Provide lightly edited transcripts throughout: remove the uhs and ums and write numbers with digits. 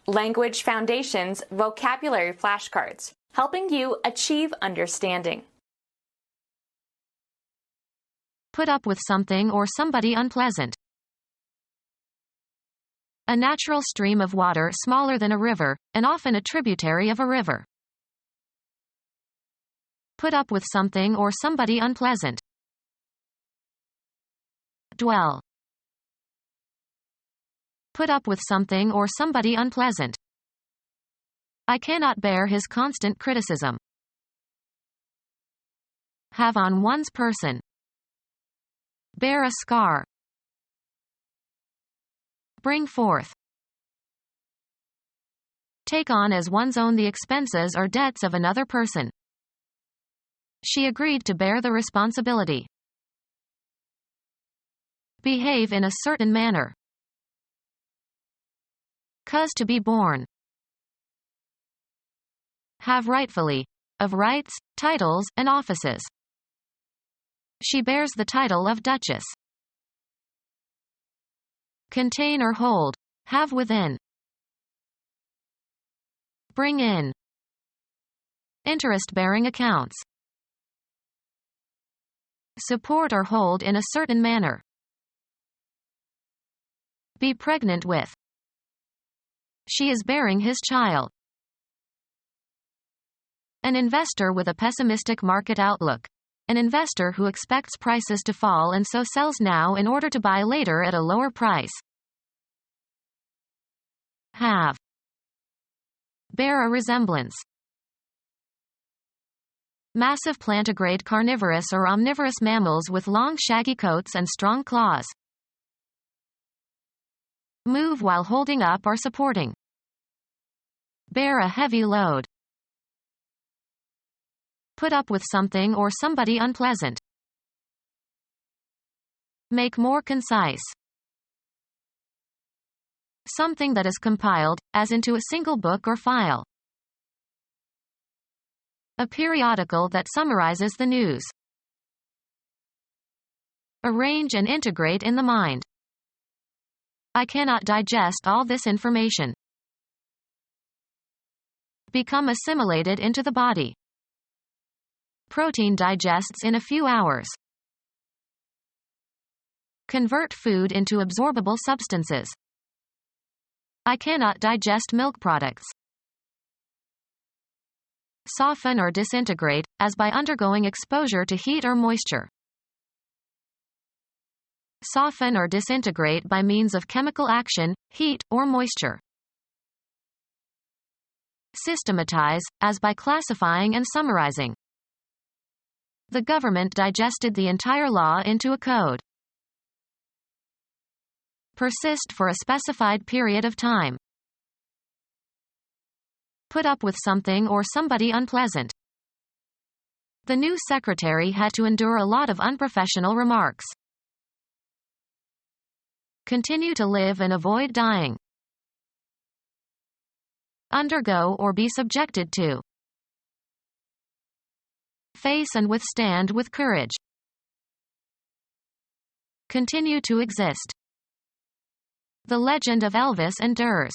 Language Foundations Vocabulary Flashcards, helping you achieve understanding. Put up with something or somebody unpleasant. A natural stream of water smaller than a river, and often a tributary of a river. Put up with something or somebody unpleasant. Dwell. Put up with something or somebody unpleasant. I cannot bear his constant criticism. Have on one's person. Bear a scar. Bring forth. Take on as one's own the expenses or debts of another person. She agreed to bear the responsibility. Behave in a certain manner. Cause to be born. Have rightfully. Of rights, titles, and offices. She bears the title of Duchess. Contain or hold. Have within. Bring in. Interest-bearing accounts. Support or hold in a certain manner. Be pregnant with. She is bearing his child. An investor with a pessimistic market outlook. An investor who expects prices to fall and so sells now in order to buy later at a lower price. Have. Bear a resemblance. Massive plantigrade carnivorous or omnivorous mammals with long shaggy coats and strong claws. Move while holding up or supporting. Bear a heavy load. Put up with something or somebody unpleasant. Make more concise. Something that is compiled, as into a single book or file. A periodical that summarizes the news. Arrange and integrate in the mind. I cannot digest all this information. Become assimilated into the body. Protein digests in a few hours. Convert food into absorbable substances. I cannot digest milk products. Soften or disintegrate, as by undergoing exposure to heat or moisture. Soften or disintegrate by means of chemical action, heat, or moisture. Systematize, as by classifying and summarizing. The government digested the entire law into a code. Persist for a specified period of time. Put up with something or somebody unpleasant. The new secretary had to endure a lot of unprofessional remarks. Continue to live and avoid dying. Undergo or be subjected to. Face and withstand with courage. Continue to exist. The legend of Elvis endures.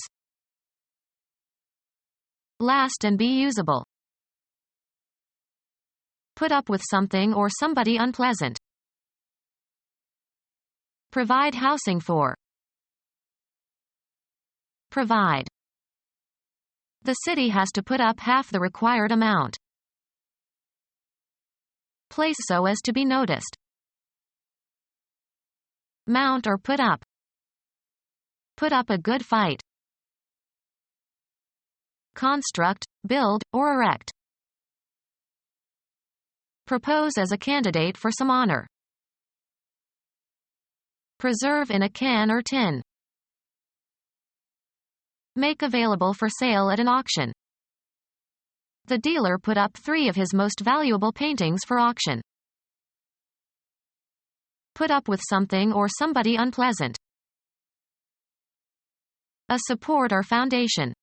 Last and be usable. Put up with something or somebody unpleasant. Provide housing for. Provide. The city has to put up half the required amount. Place so as to be noticed. Mount or put up. Put up a good fight. Construct, build, or erect. Propose as a candidate for some honor. Preserve in a can or tin. Make available for sale at an auction. The dealer put up 3 of his most valuable paintings for auction. Put up with something or somebody unpleasant. A support or foundation.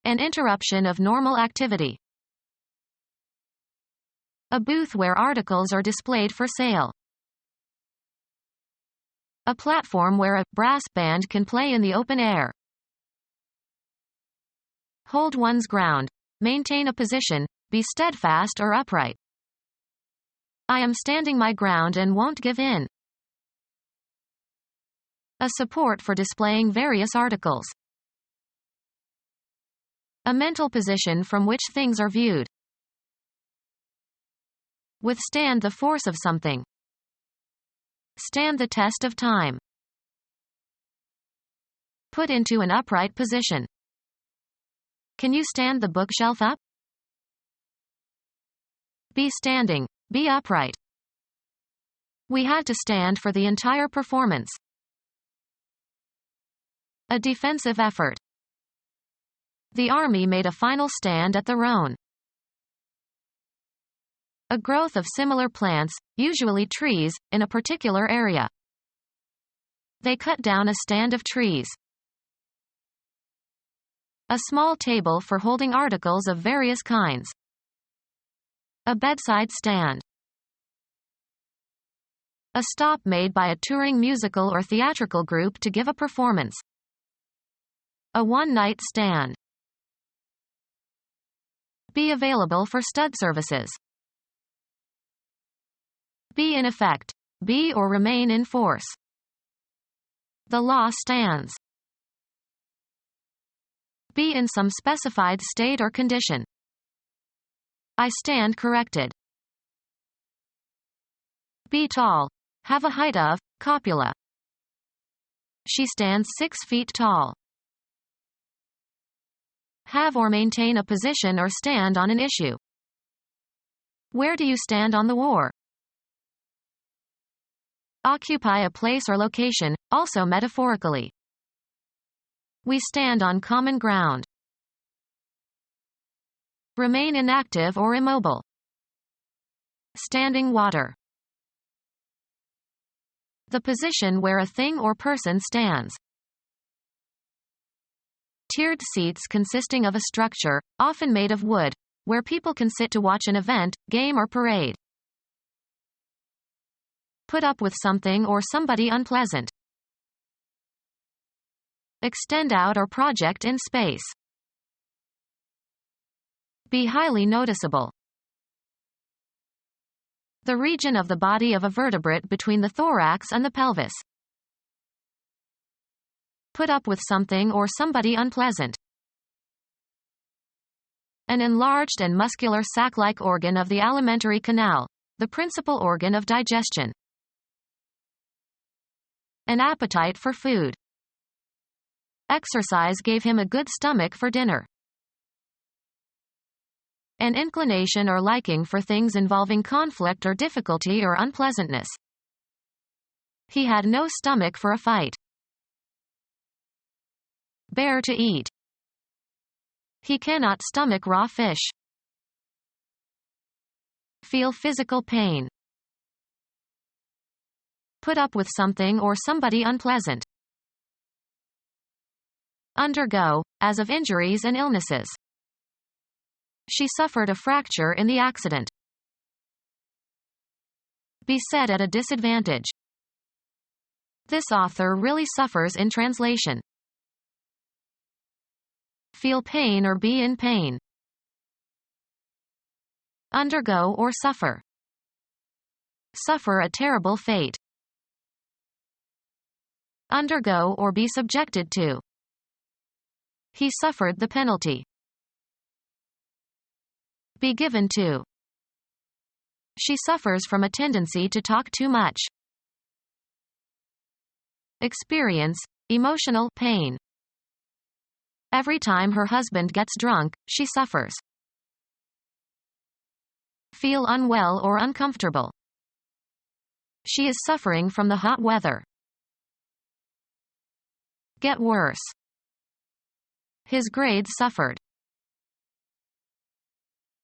An interruption of normal activity. A booth where articles are displayed for sale. A platform where a brass band can play in the open air. Hold one's ground. Maintain a position. Be steadfast or upright. I am standing my ground and won't give in. A support for displaying various articles. A mental position from which things are viewed. Withstand the force of something. Stand the test of time. Put into an upright position. Can you stand the bookshelf up? Be standing. Be upright. We had to stand for the entire performance. A defensive effort. The army made a final stand at the Rhone. A growth of similar plants, usually trees, in a particular area. They cut down a stand of trees. A small table for holding articles of various kinds. A bedside stand. A stop made by a touring musical or theatrical group to give a performance. A one-night stand. Be available for stud services. Be in effect. Be or remain in force. The law stands. Be in some specified state or condition. I stand corrected. Be tall. Have a height of, copula. She stands 6 feet tall. Have or maintain a position or stand on an issue. Where do you stand on the war? Occupy a place or location, also metaphorically. We stand on common ground. Remain inactive or immobile. Standing water. The position where a thing or person stands. Tiered seats consisting of a structure, often made of wood, where people can sit to watch an event, game or parade. Put up with something or somebody unpleasant. Extend out or project in space. Be highly noticeable. The region of the body of a vertebrate between the thorax and the pelvis. Put up with something or somebody unpleasant. An enlarged and muscular sac-like organ of the alimentary canal, the principal organ of digestion. An appetite for food. Exercise gave him a good stomach for dinner. An inclination or liking for things involving conflict or difficulty or unpleasantness. He had no stomach for a fight. Bear to eat. He cannot stomach raw fish. Feel physical pain. Put up with something or somebody unpleasant. Undergo, as of injuries and illnesses. She suffered a fracture in the accident. Be set at a disadvantage. This author really suffers in translation. Feel pain or be in pain. Undergo or suffer. Suffer a terrible fate. Undergo or be subjected to. He suffered the penalty. Be given to. She suffers from a tendency to talk too much. Experience, emotional pain. Every time her husband gets drunk, she suffers. Feel unwell or uncomfortable. She is suffering from the hot weather. Get worse. His grades suffered.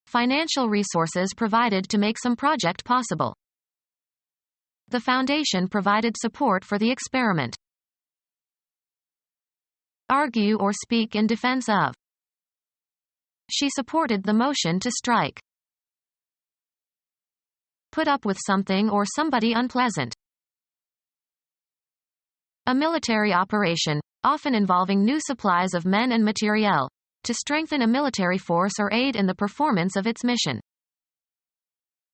Financial resources provided to make some project possible. The foundation provided support for the experiment. Argue or speak in defense of. She supported the motion to strike. Put up with something or somebody unpleasant. A military operation, often involving new supplies of men and materiel, to strengthen a military force or aid in the performance of its mission.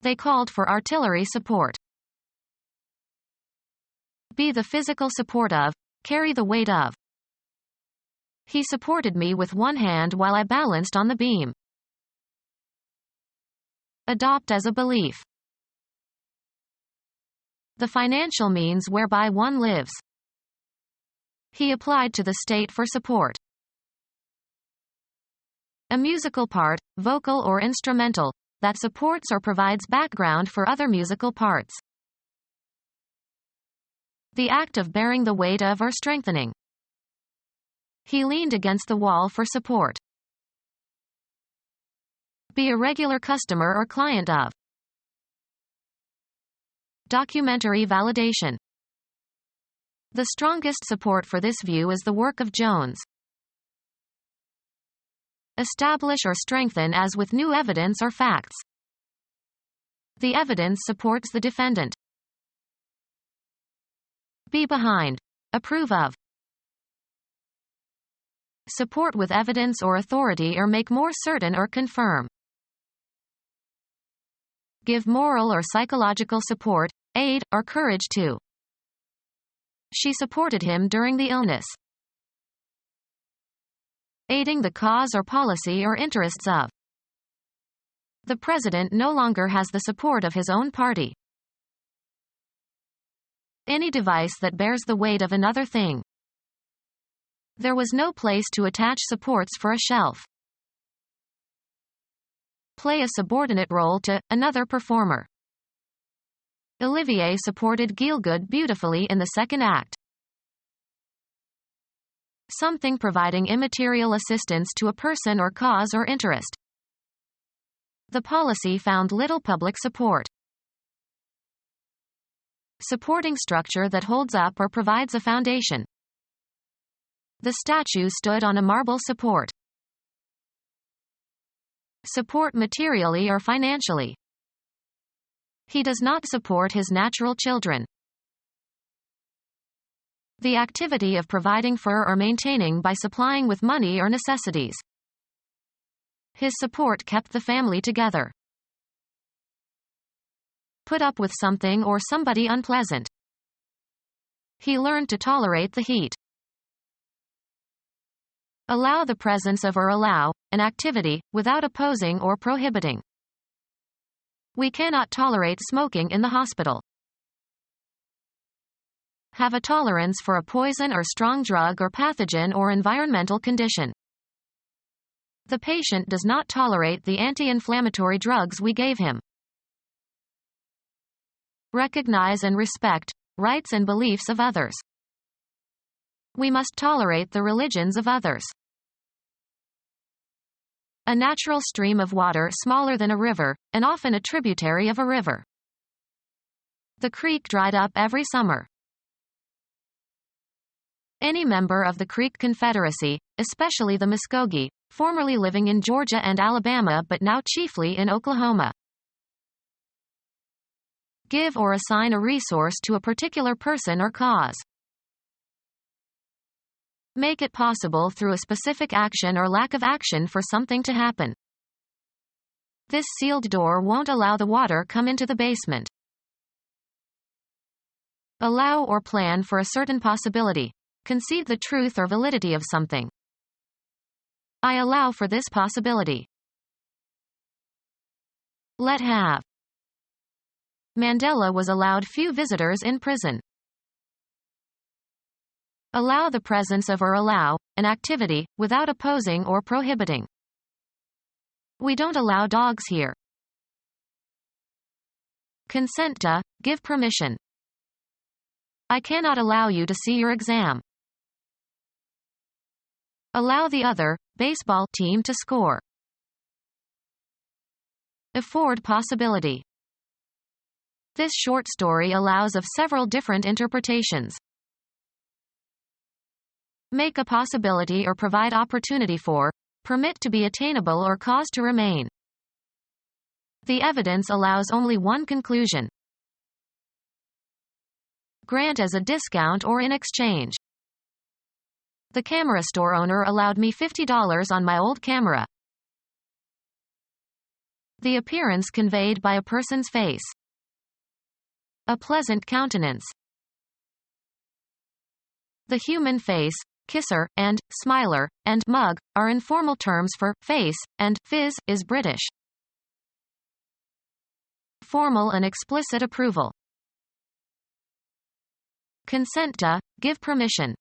They called for artillery support. Be the physical support of, carry the weight of. He supported me with one hand while I balanced on the beam. Adopt as a belief. The financial means whereby one lives. He applied to the state for support. A musical part, vocal or instrumental, that supports or provides background for other musical parts. The act of bearing the weight of or strengthening. He leaned against the wall for support. Be a regular customer or client of. Documentary validation. The strongest support for this view is the work of Jones. Establish or strengthen as with new evidence or facts. The evidence supports the defendant. Be behind. Approve of. Support with evidence or authority or make more certain or confirm. Give moral or psychological support, aid, or courage to. She supported him during the illness. Aiding the cause or policy or interests of. The president no longer has the support of his own party. Any device that bears the weight of another thing. There was no place to attach supports for a shelf. Play a subordinate role to another performer. Olivier supported Gielgud beautifully in the second act. Something providing immaterial assistance to a person or cause or interest. The policy found little public support. Supporting structure that holds up or provides a foundation. The statue stood on a marble support. Support materially or financially. He does not support his natural children. The activity of providing for or maintaining by supplying with money or necessities. His support kept the family together. Put up with something or somebody unpleasant. He learned to tolerate the heat. Allow the presence of or allow an activity, without opposing or prohibiting. We cannot tolerate smoking in the hospital. Have a tolerance for a poison or strong drug or pathogen or environmental condition. The patient does not tolerate the anti-inflammatory drugs we gave him. Recognize and respect rights and beliefs of others. We must tolerate the religions of others. A natural stream of water smaller than a river, and often a tributary of a river. The creek dried up every summer. Any member of the Creek Confederacy, especially the Muskogee, formerly living in Georgia and Alabama but now chiefly in Oklahoma. Give or assign a resource to a particular person or cause. Make it possible through a specific action or lack of action for something to happen. This sealed door won't allow the water come into the basement. Allow or plan for a certain possibility. Concede the truth or validity of something. I allow for this possibility. Let have. Mandela was allowed few visitors in prison. Allow the presence of or allow an activity, without opposing or prohibiting. We don't allow dogs here. Consent to, give permission. I cannot allow you to see your exam. Allow the other, baseball team to score. Afford possibility. This short story allows of several different interpretations. Make a possibility or provide opportunity for, permit to be attainable or cause to remain. The evidence allows only one conclusion. grant as a discount or in exchange. The camera store owner allowed me $50 on my old camera. The appearance conveyed by a person's face. A pleasant countenance. The human face, kisser, and smiler, and mug, are informal terms for face, and fizz is British. Formal and explicit approval. Consent to, give permission.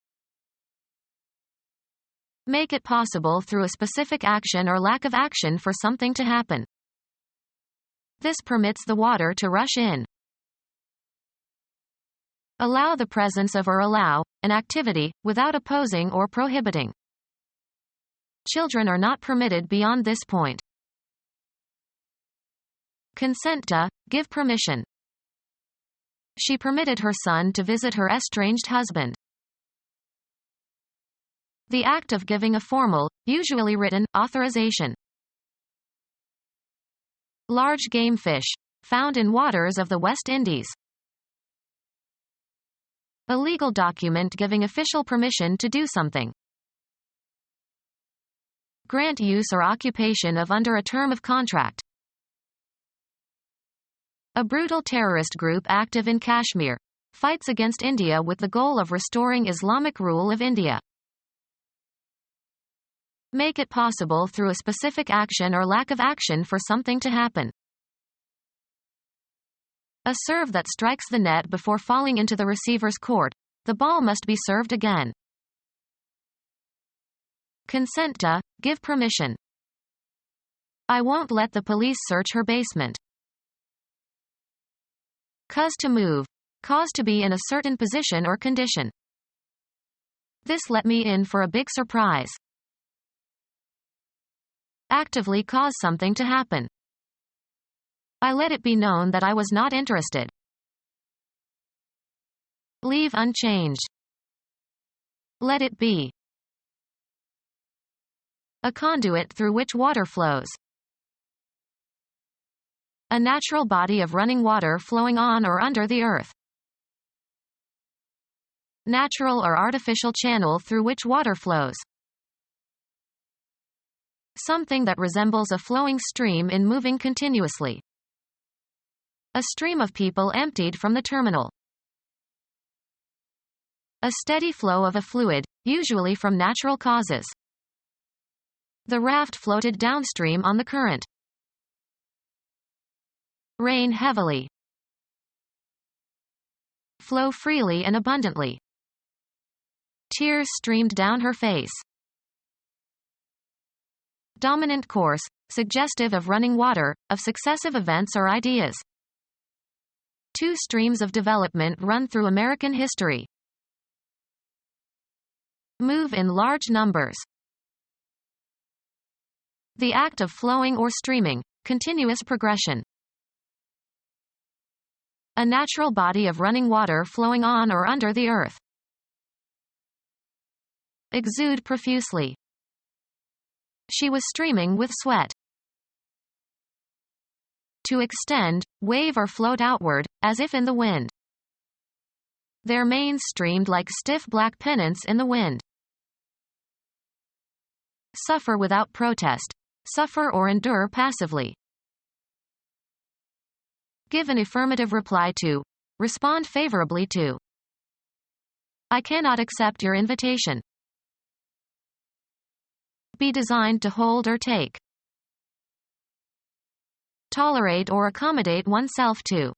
Make it possible through a specific action or lack of action for something to happen. This permits the water to rush in. Allow the presence of or allow an activity, without opposing or prohibiting. Children are not permitted beyond this point. Consent to, give permission. She permitted her son to visit her estranged husband. The act of giving a formal, usually written, authorization. Large game fish, found in waters of the West Indies. A legal document giving official permission to do something. Grant use or occupation of under a term of contract. A brutal terrorist group active in Kashmir fights against India with the goal of restoring Islamic rule of India. Make it possible through a specific action or lack of action for something to happen. A serve that strikes the net before falling into the receiver's court. The ball must be served again. Consent to, give permission. I won't let the police search her basement. Cause to move. Cause to be in a certain position or condition. This let me in for a big surprise. Actively cause something to happen. I let it be known that I was not interested. Leave unchanged. Let it be. A conduit through which water flows. A natural body of running water flowing on or under the earth. Natural or artificial channel through which water flows. Something that resembles a flowing stream in moving continuously. A stream of people emptied from the terminal. A steady flow of a fluid, usually from natural causes. The raft floated downstream on the current. Rain heavily. Flow freely and abundantly. Tears streamed down her face. Dominant course, suggestive of running water, of successive events or ideas. Two streams of development run through American history. Move in large numbers. The act of flowing or streaming, continuous progression. A natural body of running water flowing on or under the earth. Exude profusely. She was streaming with sweat. To extend, wave or float outward, as if in the wind. Their manes streamed like stiff black pennants in the wind. Suffer without protest. Suffer or endure passively. Give an affirmative reply to. Respond favorably to. I cannot accept your invitation. Be designed to hold or take. Tolerate or accommodate oneself to.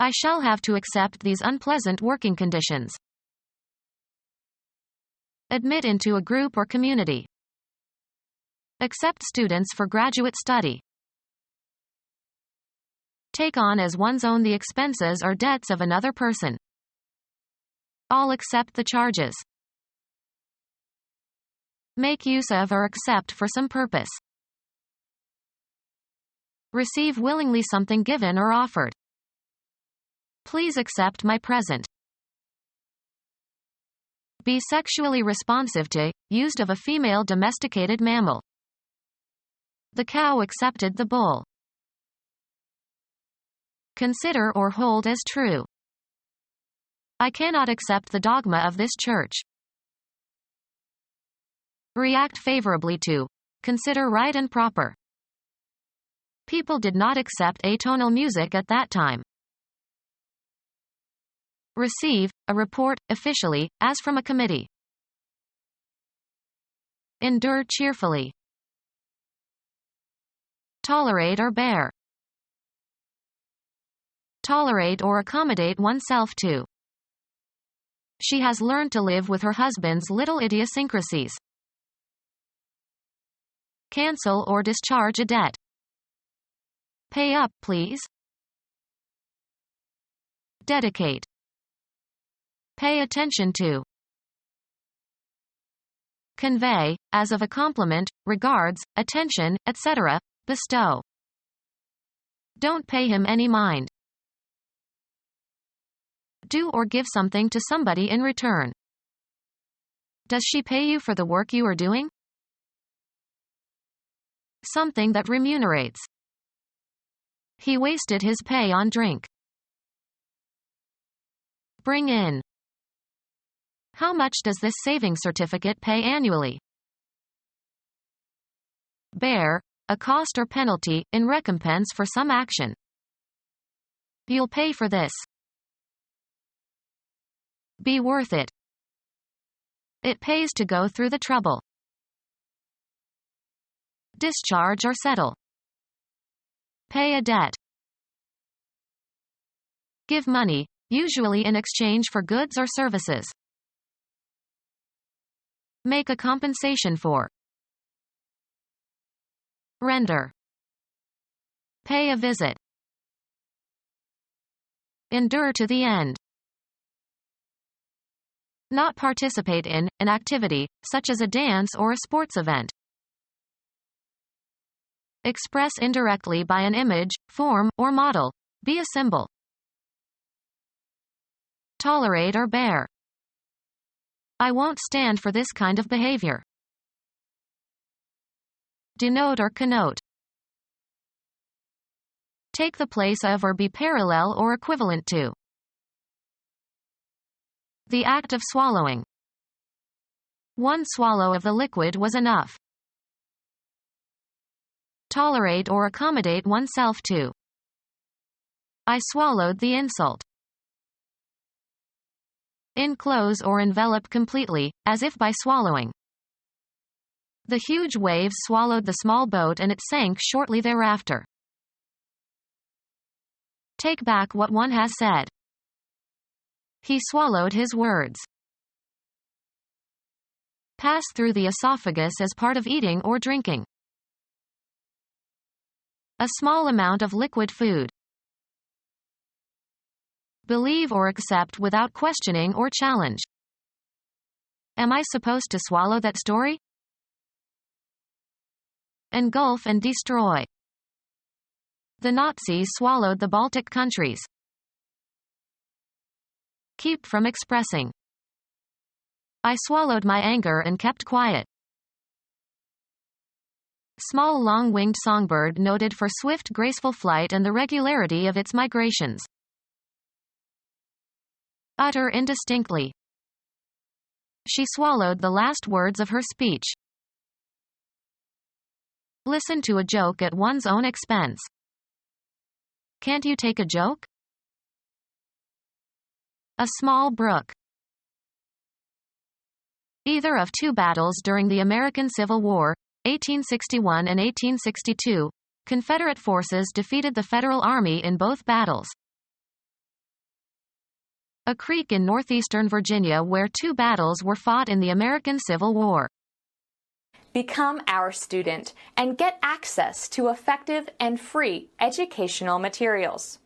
I shall have to accept these unpleasant working conditions. Admit into a group or community. Accept students for graduate study. Take on as one's own the expenses or debts of another person. All accept the charges. Make use of or accept for some purpose. Receive willingly something given or offered. Please accept my present. Be sexually responsive to, used of a female domesticated mammal. The cow accepted the bull. Consider or hold as true. I cannot accept the dogma of this church. React favorably to. Consider right and proper. People did not accept atonal music at that time. Receive, a report, officially, as from a committee. Endure cheerfully. Tolerate or bear. Tolerate or accommodate oneself to. She has learned to live with her husband's little idiosyncrasies. Cancel or discharge a debt. Pay up, please. Dedicate. Pay attention to. Convey, as of a compliment, regards, attention, etc., bestow. Don't pay him any mind. Do or give something to somebody in return. Does she pay you for the work you are doing? Something that remunerates. He wasted his pay on drink. Bring in. How much does this savings certificate pay annually? Bear, a cost or penalty, in recompense for some action. You'll pay for this. Be worth it. It pays to go through the trouble. Discharge or settle. Pay a debt. Give money, usually in exchange for goods or services. Make a compensation for. Render. Pay a visit. Endure to the end. Not participate in an activity, such as a dance or a sports event. Express indirectly by an image, form, or model. Be a symbol. Tolerate or bear. I won't stand for this kind of behavior. Denote or connote. Take the place of or be parallel or equivalent to. The act of swallowing. One swallow of the liquid was enough. Tolerate or accommodate oneself to. I swallowed the insult. Enclose or envelop completely, as if by swallowing. The huge waves swallowed the small boat and it sank shortly thereafter. Take back what one has said. He swallowed his words. Pass through the esophagus as part of eating or drinking. A small amount of liquid food. Believe or accept without questioning or challenge. Am I supposed to swallow that story? Engulf and destroy. The Nazis swallowed the Baltic countries. Keep from expressing. I swallowed my anger and kept quiet. Small long-winged songbird noted for swift graceful flight and the regularity of its migrations. Utter indistinctly. She swallowed the last words of her speech. Listen to a joke at one's own expense. Can't you take a joke? A small brook. Either of two battles during the American Civil War, 1861 and 1862, Confederate forces defeated the Federal Army in both battles. A creek in northeastern Virginia where two battles were fought in the American Civil War. Become our student and get access to effective and free educational materials.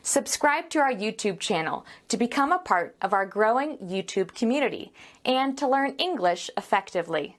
Subscribe to our YouTube channel to become a part of our growing YouTube community and to learn English effectively.